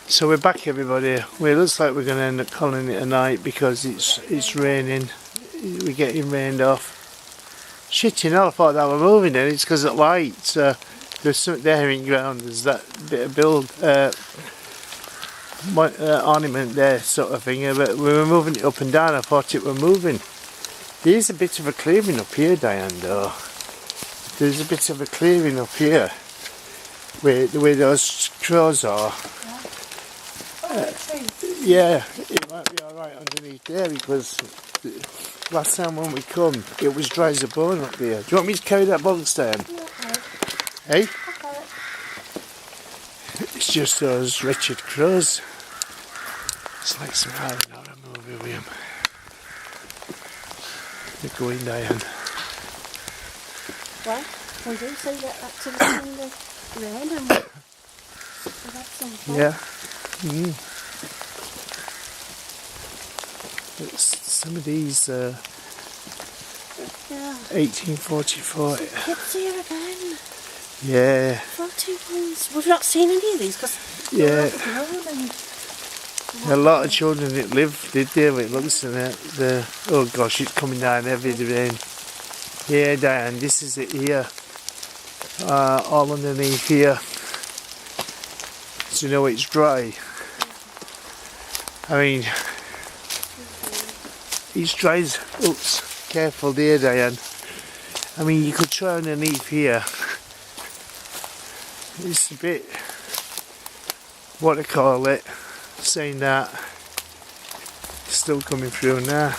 So we're back, everybody. Well, it looks like we're going to end up calling it a night because it's raining. We're getting rained off. Shit, you know, I thought that we're moving in. It's because of light. There's something there in ground. There's that bit of ornament there, sort of thing. But we were moving it up and down. I thought it were moving. There's a bit of a clearing up here, Diane, though. There's a bit of a clearing up here where those crows are. Yeah, it might be alright underneath there because last time when we come it was dry as a bone up there. Do you want me to carry that box down? Yeah, hey? It's just those wretched crows. It's like some horror movie with them. They're going, Diane. Well, we do see that activity in the rain and we've had some fun. Yeah. It's some of these 1844. Kids here again. Yeah. 41s. We've not seen any of these because a lot of children that lived did there. It looks at the oh gosh, it's coming down heavy, the rain. Yeah, Diane, this is it here. All underneath here. So you know it's dry. I mean, it's dry as, oops, careful there, Diane. I mean, you could try underneath here. It's a bit, what I call it, saying that, it's still coming through now.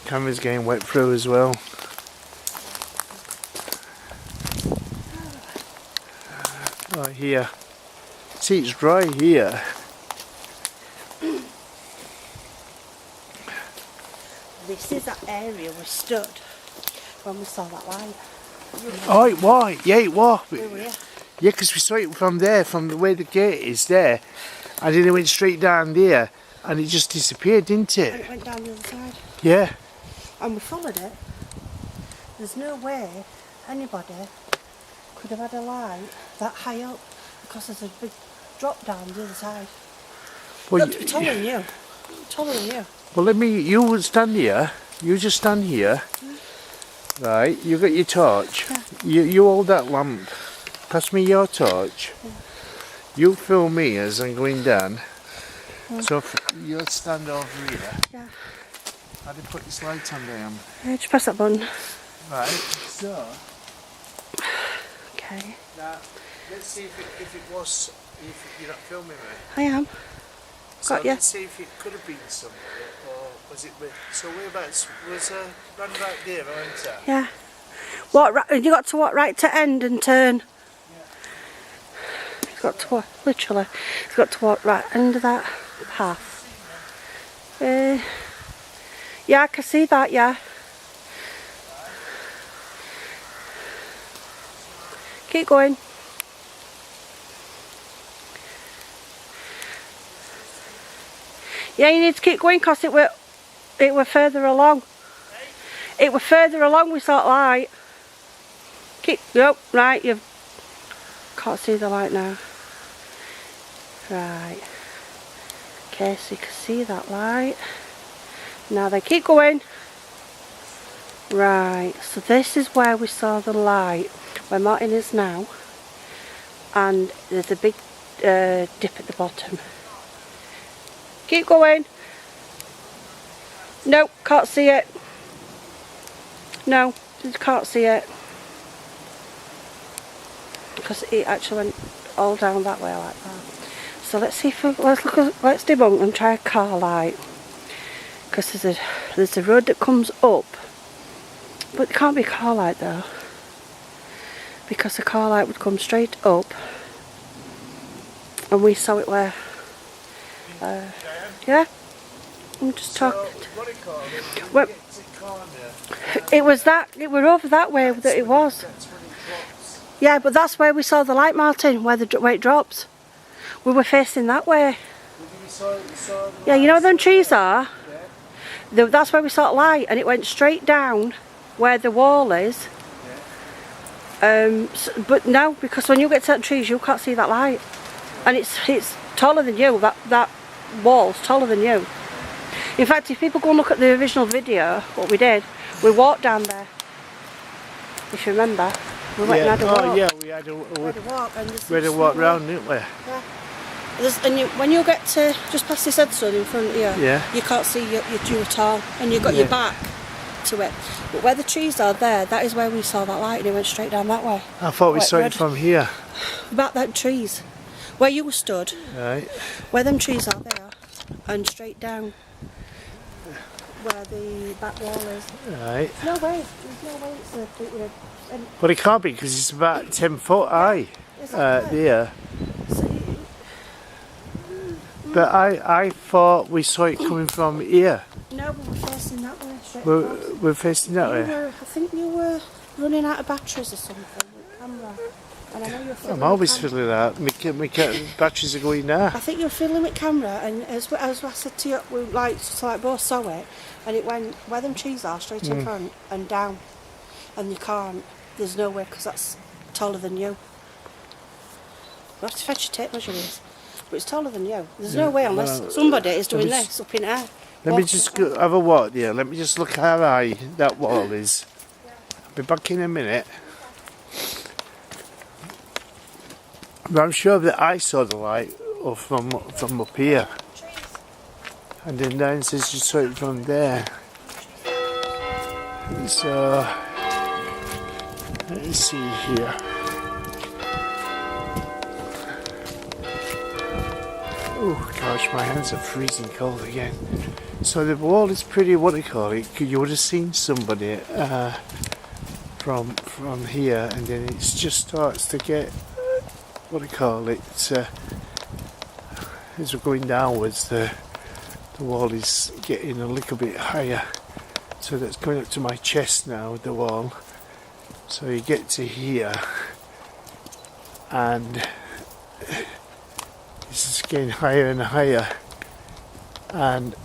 Camera's getting wet through as well. Right here. See, it's dry here. This is that area we stood when we saw that light. Oh, it was. Yeah, it was. We were here. Yeah, because we saw it from there, from the way the gate is there. And then it went straight down there and it just disappeared, didn't it? And it went down the other side. Yeah. And we followed it. There's no way anybody could have had a light that high up because there's a big drop down the other side. Well, Look, taller than you. Taller than you. Well, you would stand here. You just stand here. Right, you got your torch. Yeah. You hold that lamp. Pass me your torch. Yeah. You film me as I'm going down. So if you'll stand over here. Yeah. How do you put this light on, Diane? Just press that button. Right, so. Okay. Now, let's see if you're not filming me. I am. So Got you. let's see if it could have been somebody, or was it with, so whereabouts was round about there, wasn't it? Yeah. You got to walk right to end and turn. Yeah. You've got to walk, literally, you've got to walk right end of that path. Yeah, I can see that, yeah. Keep going. Yeah, you need to keep going because it were further along. It were further along, we saw light. Keep, yep, right, you can't see the light now. Right. Okay, so you can see that light. Now then, keep going. Right, so this is where we saw the light, where Martin is now. And there's a big dip at the bottom. Keep going. Nope, can't see it. No, just can't see it. Because it actually went all down that way like that. So let's see if let's debunk and try a car light. Because there's a road that comes up. But it can't be a car light though. Because a car light would come straight up. And we saw it where. Yeah? I'm just talking. What do you call it? Well, Get to corner, it was over that way that it was. that's when it drops. Yeah, but that's where we saw the light, Martin, where it drops. We were facing that way. We saw the Yeah, you know where them trees are? Yeah. That's where we saw the light, and it went straight down where the wall is. But no, because when you get to that trees, you can't see that light, and it's taller than you. That wall's taller than you. In fact, if people go and look at the original video, what we did, we walked down there. If you remember, we went and had a walk. Oh yeah, we had a walk, and we had a walk round, didn't we? Yeah. When you get to just past this headstone in front of you, you can't see you at all, and you've got your back to it. But where the trees are there, that is where we saw that light, and it went straight down that way. I thought we saw it from here. About them trees, where you were stood, Right. where them trees are there, and straight down where the back wall is. Right. There's no way it would have. But it can't be because it's about 10 foot high there. But I thought we saw it coming from here. No, but we're facing that way. We're facing that way. I think you were running out of batteries or something with camera. And I know you're fiddling I'm always with fiddling that. My batteries are going now. I think you were fiddling with camera, and as I said to you, we both saw it, and it went where them trees are, straight in front and down. And you can't. There's no way, because that's taller than you. We'll have to fetch your tape measures. But it's taller than you. There's no way unless somebody is doing this up in air. Let me just go, have a walk there. Let me just look how high that wall is. I'll be back in a minute. But I'm sure that I saw the light from up here. And then down says you saw it from there. So let's see here. Oh gosh, my hands are freezing cold again. So the wall is pretty, what do you call it? You would have seen somebody from here, and then it just starts to get, what do you call it? As we're going downwards, the wall is getting a little bit higher. So that's going up to my chest now, the wall. So you get to here, and this is getting higher and higher. And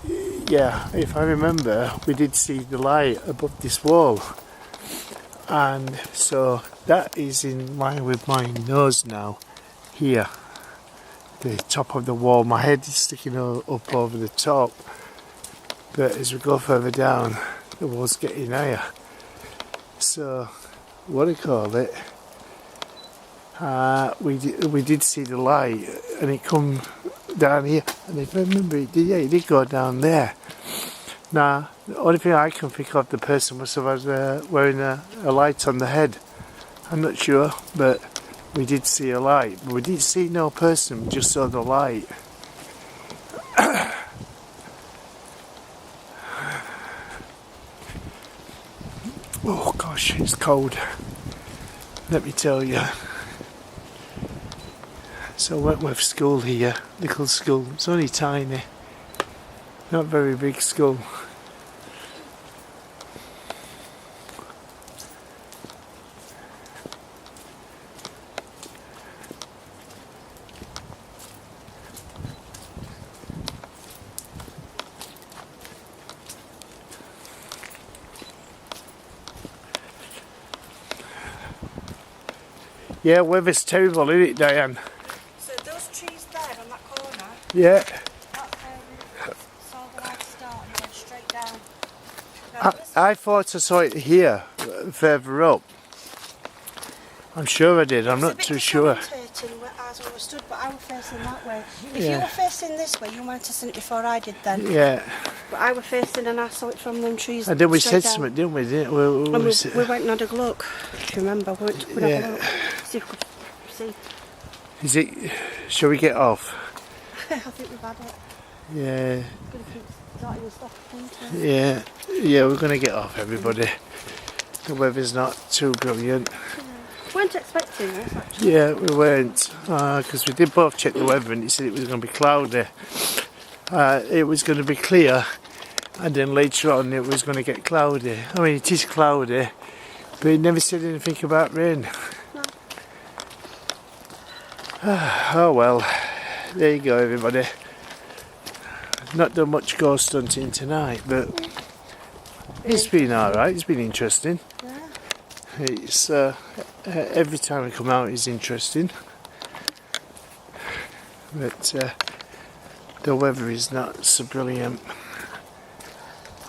yeah, if I remember, we did see the light above this wall. And so that is in line with my nose now, here. The top of the wall, my head is sticking up over the top. But as we go further down, the wall's getting higher. So, what do you call it? We did see the light, and it come down here, and if I remember, it did go down there. Now, the only thing I can think of, the person must have had wearing a light on the head. I'm not sure, but we did see a light. But we didn't see no person, we just saw the light. Oh gosh, it's cold. Let me tell you. So Wentworth School here, little school. It's only tiny, not very big school. Yeah, weather's terrible, isn't it, Diane? So those trees there on that corner, Yeah. that's where we saw the light start and went straight down. Now, I thought I saw it here, further up. I'm sure I did, I'm not too sure. As we were stood, but I was facing that way. If you were facing this way, you might have seen it before I did then. Yeah. But I was facing and I saw it from them trees. And then we straight said down. something, didn't we? We went and had a look, if you remember. We went to have a look. See if we could see. Is it, shall we get off? I think we've had it. Yeah. Gonna keep starting and stopping, isn't it? Yeah. Yeah, we're going to get off, everybody. The weather's not too brilliant. We weren't expecting this, actually. Yeah, we weren't, because we did both check the weather and it said it was going to be cloudy. it was going to be clear, and then later on it was going to get cloudy. I mean, it is cloudy, but it never said anything about rain. No. Oh well, there you go everybody. Not done much ghost hunting tonight, but it's been alright, it's been interesting. Yeah. It's every time we come out is interesting, but the weather is not so brilliant,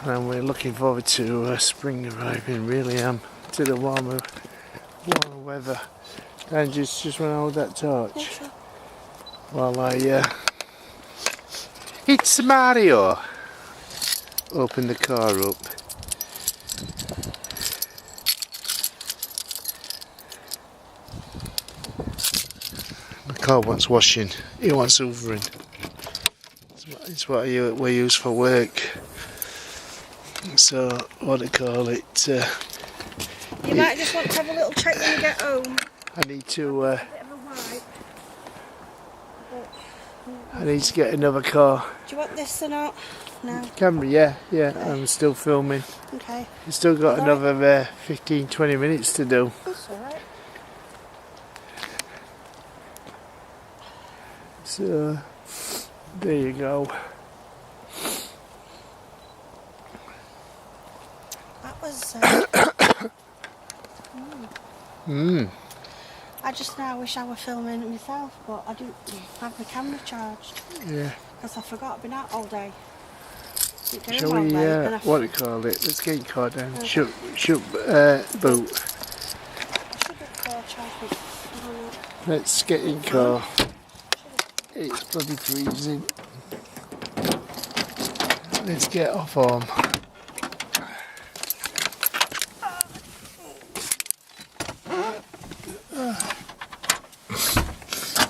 and we're looking forward to spring arriving. Really am, to the warmer weather. And just want to hold that torch. Yeah, sure. While I it's Mario. Open the car up. The car wants washing. He wants hoovering. It's what we use for work. So what do you call it? You might just want to have a little check when you get home. I need to. A bit of a wipe. I need to get another car. Do you want this or not? No. Camera, yeah. Okay. I'm still filming. Okay. We've still got Alright. another 15-20 minutes to do. That's alright. So there you go. That was. I just now wish I were filming it myself, but I didn't have my camera charged Yeah. because I forgot I've been out all day. Shall we, what do you call it? Let's get your car down. Okay. Shoot, boot. I should have charged it. Let's get in car. It's bloody freezing. Let's get off home.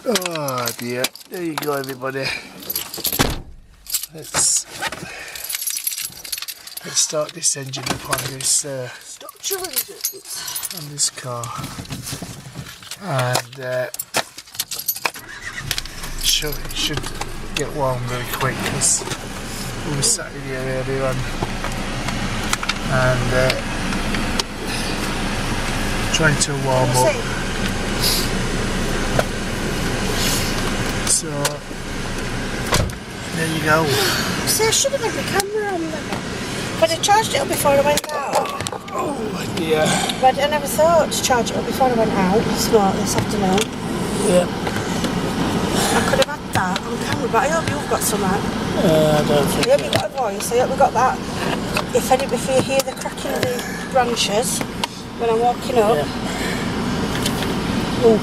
Oh dear. There you go everybody. Let's start this engine up on this Stop chilling it. on this car, and it should get warm very quick because we sat in here earlier on and trying to warm up. So there you go. See, I should have had my camera on then. But I charged it up before I went out. Oh dear. But I never thought to charge it up before I went out this afternoon. Yeah. I could have had that on camera, but I hope you've got some out. I don't think. I hope you've got a voice. I hope we've got that. If you hear the cracking of the branches when I'm walking up. Yeah. Oh.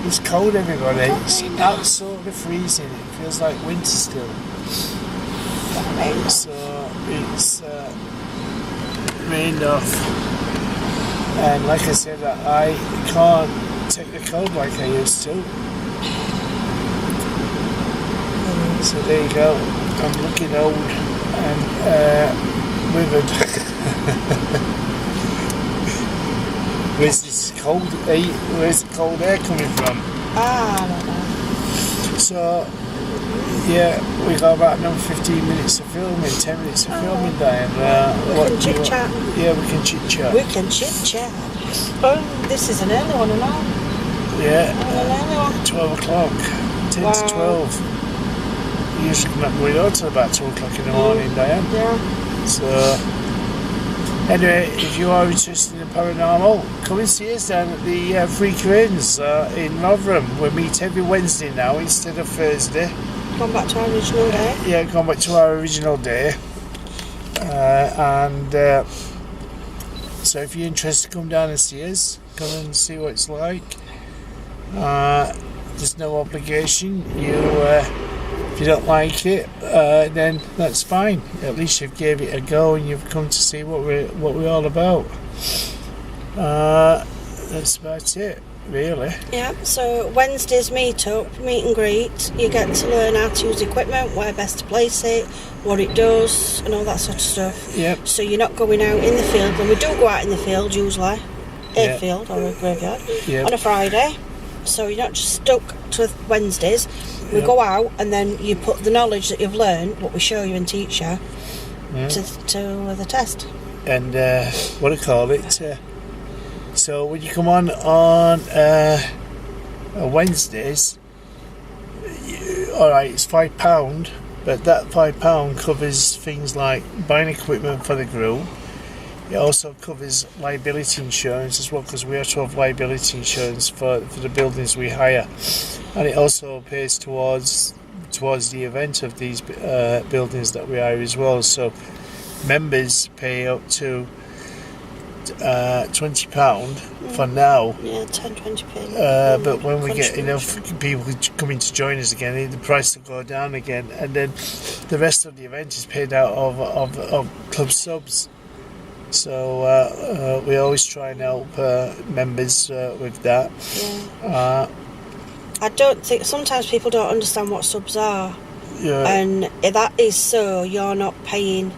It's cold everybody. It's absolutely freezing. It feels like winter still. So it's rained off, and like I said, I can't take the cold like I used to. So there you go. I'm looking old and withered. Where's this cold? Where's the cold air coming from? I don't know. So. Yeah, we got about another 15 minutes of filming, 10 minutes of filming, Diane. We can chit chat. Yeah, we can chit chat. We can chit chat. Oh, this is an early one, and all. Yeah, An early one. 12 o'clock, 10 to 12. We usually come up with out till about 2 o'clock in the morning, Diane. Yeah. So, anyway, if you are interested in paranormal, come and see us down at the Free Cranes in Rotherham. We meet every Wednesday now instead of Thursday. Gone back to our original day. Yeah, gone back to our original day. So if you're interested, come down and see us. Come and see what it's like. There's no obligation. If you don't like it, then that's fine. At least you've gave it a go and you've come to see what we're all about. That's about it, really. Yeah, so Wednesday's meet and greet. You get to learn how to use equipment, where best to place it, what it does, and all that sort of stuff. Yep. So you're not going out in the field, and we do go out in the field usually, field or a graveyard, Yep. on a Friday. So you're not just stuck to Wednesdays. We go out and then you put the knowledge that you've learned, what we show you and teach you, to the test. And so when you come on Wednesdays, alright, it's £5, but that £5 covers things like buying equipment for the group. It also covers liability insurance as well, because we have to have liability insurance for the buildings we hire, and it also pays towards the event of these buildings that we hire as well. So members pay up to £20 for now. Yeah, 10-20p. But when we get enough people coming to join us again, the price will go down again, and then the rest of the event is paid out of club subs. So we always try and help members with that. Yeah. I don't think, sometimes people don't understand what subs are. Yeah. And that is so you're not paying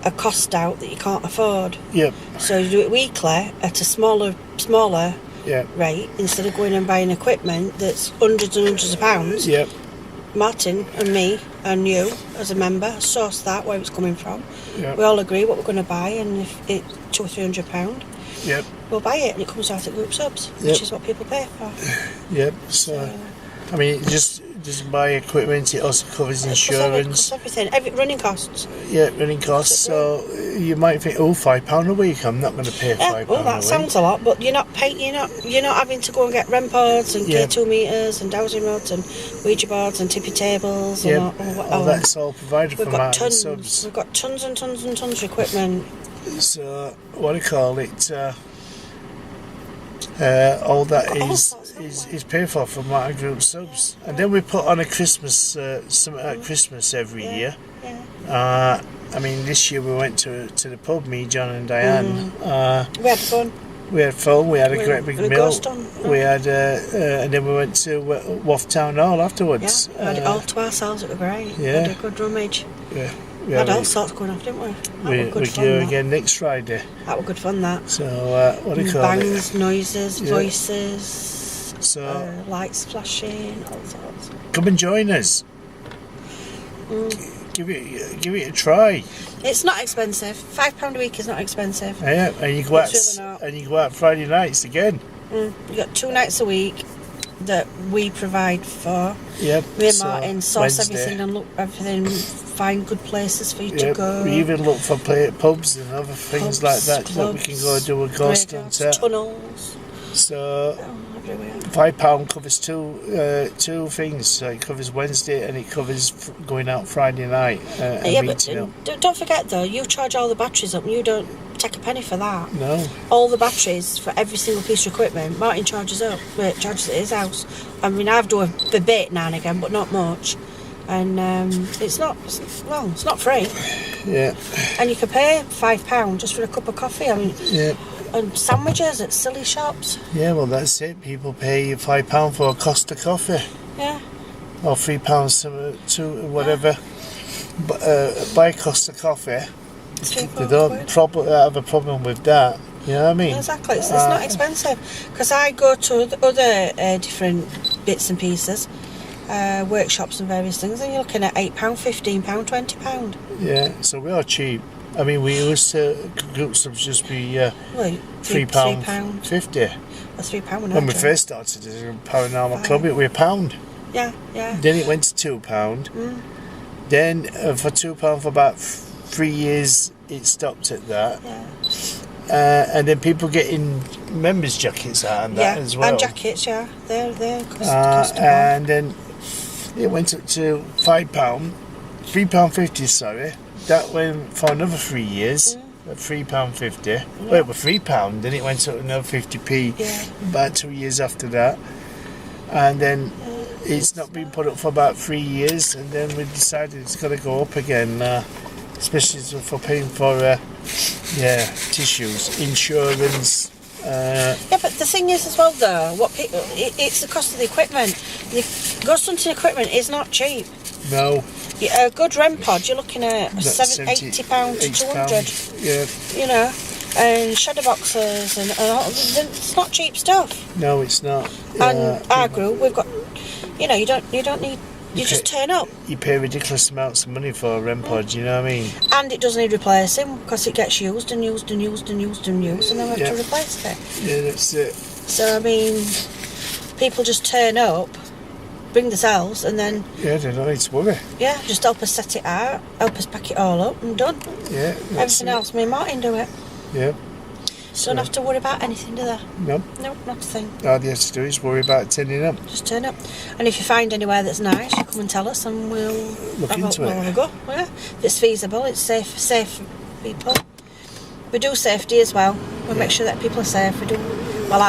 a cost out that you can't afford. Yep. So you do it weekly at a smaller rate, instead of going and buying equipment that's hundreds and hundreds of pounds. Yep. Martin and me and you as a member source that, where it's coming from. Yep. We all agree what we're going to buy, and if it's £200 or £300, Yep. we'll buy it, and it comes out at group subs, which is what people pay for. Yep. So I mean, it just doesn't buy equipment, it also covers insurance. Everything, running costs. Yeah, running costs. So you might think, £5 a week, I'm not going to pay £5 well, that a week. sounds a lot, but you're not having to go and get REM pods and K2 meters and dowsing rods and Ouija boards and tippy tables and all that's all provided from our subs. We've got tons and tons and tons of equipment. So all that is paid for from our group subs, and then we put on a Christmas something at Christmas every year. Yeah. I mean, this year we went to the pub, me, John and Diane. We had fun. We had fun. We had a great big meal. We had, and then we went to Wentworth Town Hall afterwards. Yeah, we had it all to ourselves. It was great. Yeah. We had a good rummage. Yeah. We had all sorts going off, didn't we? We go again next Friday. That was good fun, that. So, bangs, noises, voices, so lights flashing, all sorts. Come and join us. Give it a try. It's not expensive. £5 a week is not expensive. Yeah, and you go out Friday nights again. You got 2 nights a week that we provide for. Yep. Me and Martin source everything and look everything, find good places for you to go. We even look for pubs and other things like that that we can go do a ghost hunter. Tunnels. So £5 covers two things. So it covers Wednesday and it covers going out Friday night. But don't forget though, you charge all the batteries up and you don't take a penny for that. No. All the batteries for every single piece of equipment, Martin charges at his house. I mean, I've done a bit now and again, but not much. And it's not free. Yeah. And you can pay £5 just for a cup of coffee. I mean, yeah. And sandwiches at silly shops. Yeah, well, that's it. People pay £5 for a Costa coffee. Yeah. Or £3 to whatever. But buy Costa coffee. They don't have a problem with that. You know what I mean? Exactly. It's not expensive. Because I go to the other different bits and pieces, workshops and various things, and you're looking at £8, £15, £20. Yeah, so we are cheap. I mean, we used to group subs just be £3.50. Or £3 when we first started as a paranormal club, it was £1. Yeah. Then it went to £2. Then for £2 for about 3 years, it stopped at that. Yeah. And then people getting members' jackets out and that as well. And jackets, they're and then it went up to £5, £3.50. Sorry. That went for another 3 years at £3.50. Yeah. Well, it was £3, then it went up another 50p about 2 years after that. And then it's not been put up for about 3 years, and then we decided it's got to go up again, especially for paying for tissues, insurance. But the thing is as well though, it's the cost of the equipment. The ghost hunting equipment is not cheap. No. A good REM pod, you're looking at £80 to £200. Yeah. You know, and shadow boxes and all. It's not cheap stuff. No, it's not. And our group, we've got, you know, you don't need. You just turn up. You pay ridiculous amounts of money for a REM pod, you know what I mean? And it doesn't need replacing because it gets used and used and used and used and used, and then we have to replace it. Yeah, that's it. So I mean, people just turn up, bring themselves, and then they don't need to worry. Yeah, just help us set it out, help us pack it all up, and done. Yeah, everything else, me and Martin do it. Yeah. Don't have to worry about anything, do they? No. No, not a thing. All you have to do is worry about turning up. Just turn up. And if you find anywhere that's nice, you come and tell us and we'll look into it. We'll have a go. Yeah. If it's feasible, it's safe for people. We do safety as well. We make sure that people are safe. I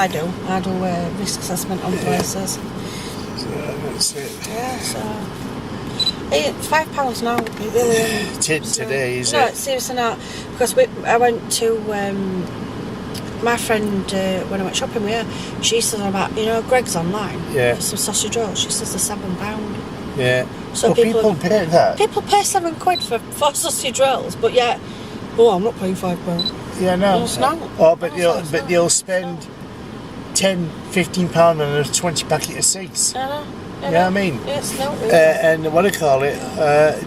do risk assessment on places. So that's it. Yeah, so £5 now. It really Today, is no, it? it's seriously not. Because I went to my friend when I went shopping with her. She said about Greg's online. Yeah. For some sausage rolls. She says they're £7. Yeah. So people pay that. People pay £7 for 4 sausage rolls, but yet, I'm not paying £5. Yeah, no. It's not. Oh, but they'll spend £10-15 on a 20 packet of cigs. I know. You know what I mean? Yes, no. And what do you call it?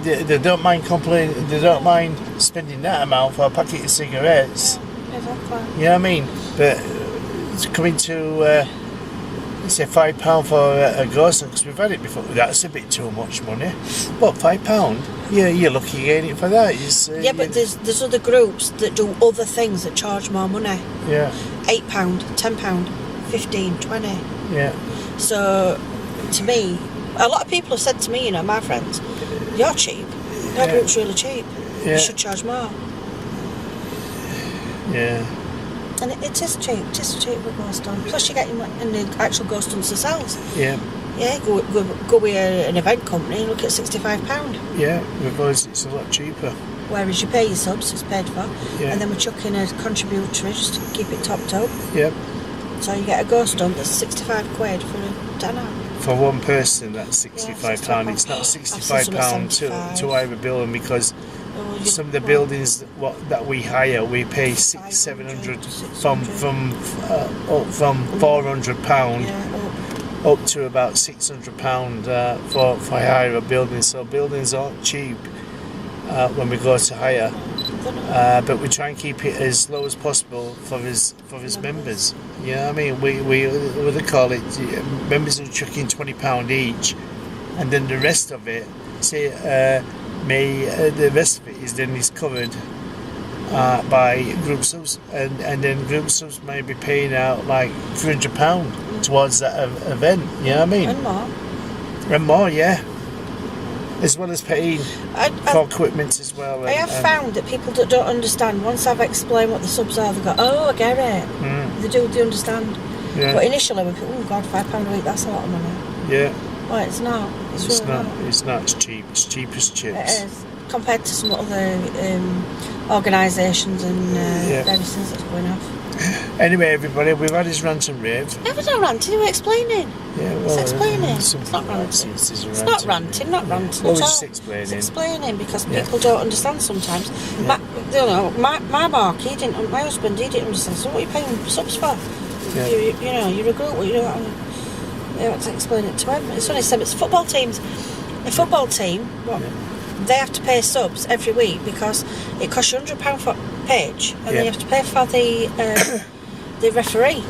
They don't mind complaining. They don't mind spending that amount for a packet of cigarettes. Exactly. You know what I mean? But it's coming to say £5 for a grocer, because we've had it before. That's a bit too much money. What, £5? Yeah, you're lucky getting it for that. But there's other groups that do other things that charge more money. Yeah. £8, £10, 15, 20. Yeah. So, to me, a lot of people have said to me, my friends, you're cheap. Your group's really cheap. Yeah. You should charge more. Yeah. And it is cheap. It is cheap with ghost hunt. Plus, you get in the actual ghost hunts themselves. Yeah. Yeah, go with an event company and look at £65. Yeah, with us it's a lot cheaper. Whereas you pay your subs, it's paid for, yeah. And then we chuck in a contributory just to keep it topped up. Yep. So you get a ghost hunt that's £65 for a dinner. For one person, that's £65. It's not £65 to hire a building, because some of the buildings that we hire, we pay £600-700 from £400 up to about £600 for hire a building. So buildings aren't cheap when we go to hire, but we try and keep it as low as possible for his members. You know what I mean? We what they call it, members will chuck in £20 each, and then the rest of it, the rest of it is covered by group subs, and then group subs may be paying out like £300 towards that event. You know what I mean? And more, yeah. As well as paying for equipment as well. I have found that people that don't understand, once I've explained what the subs are, they go, "Oh, I get it." They understand. Yeah. But initially we thought, "Oh God, £5 a week, that's a lot of money." Yeah. Well, it's not. It's really not. It's not. It's cheap. It's cheap as chips. It is. Compared to some other organisations and various things that's going off. Anyway, everybody, we've had his rant and rave. It was no ranting, we're explaining. Yeah, well, it's explaining. It's not ranting. It's not ranting, not ranting. Well, it's just explaining. It's explaining, because people don't understand sometimes. Yeah. My Mark, my husband, he didn't understand. So what are you paying subs for? Yeah. You're a group, you have to explain it to him. It's only it's football teams. A football team, they have to pay subs every week because it costs you £100 for page, and then you have to pay for the referee.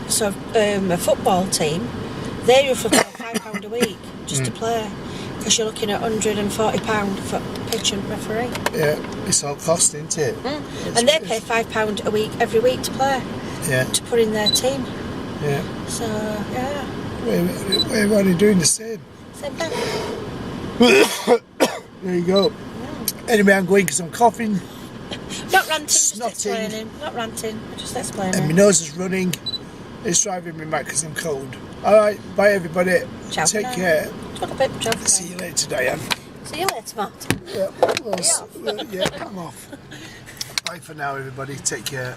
So a football team, they roughly pay £5 a week just to play, because you're looking at £140 for pitch and referee. Yeah, it's all cost, isn't it? And they pay £5 a week every week to play. Yeah. To put in their team. Yeah. So yeah. We're only doing the same. Same thing. There you go. Anyway, I'm going because I'm coughing. Not ranting, just explaining. Not ranting, just explaining. And my nose is running. It's driving me mad because I'm cold. Alright, bye everybody. Ciao. Take care. Talk a bit, ciao. See you later, Diane. See you later, Martin. Yeah, I'm off. Bye for now, everybody. Take care.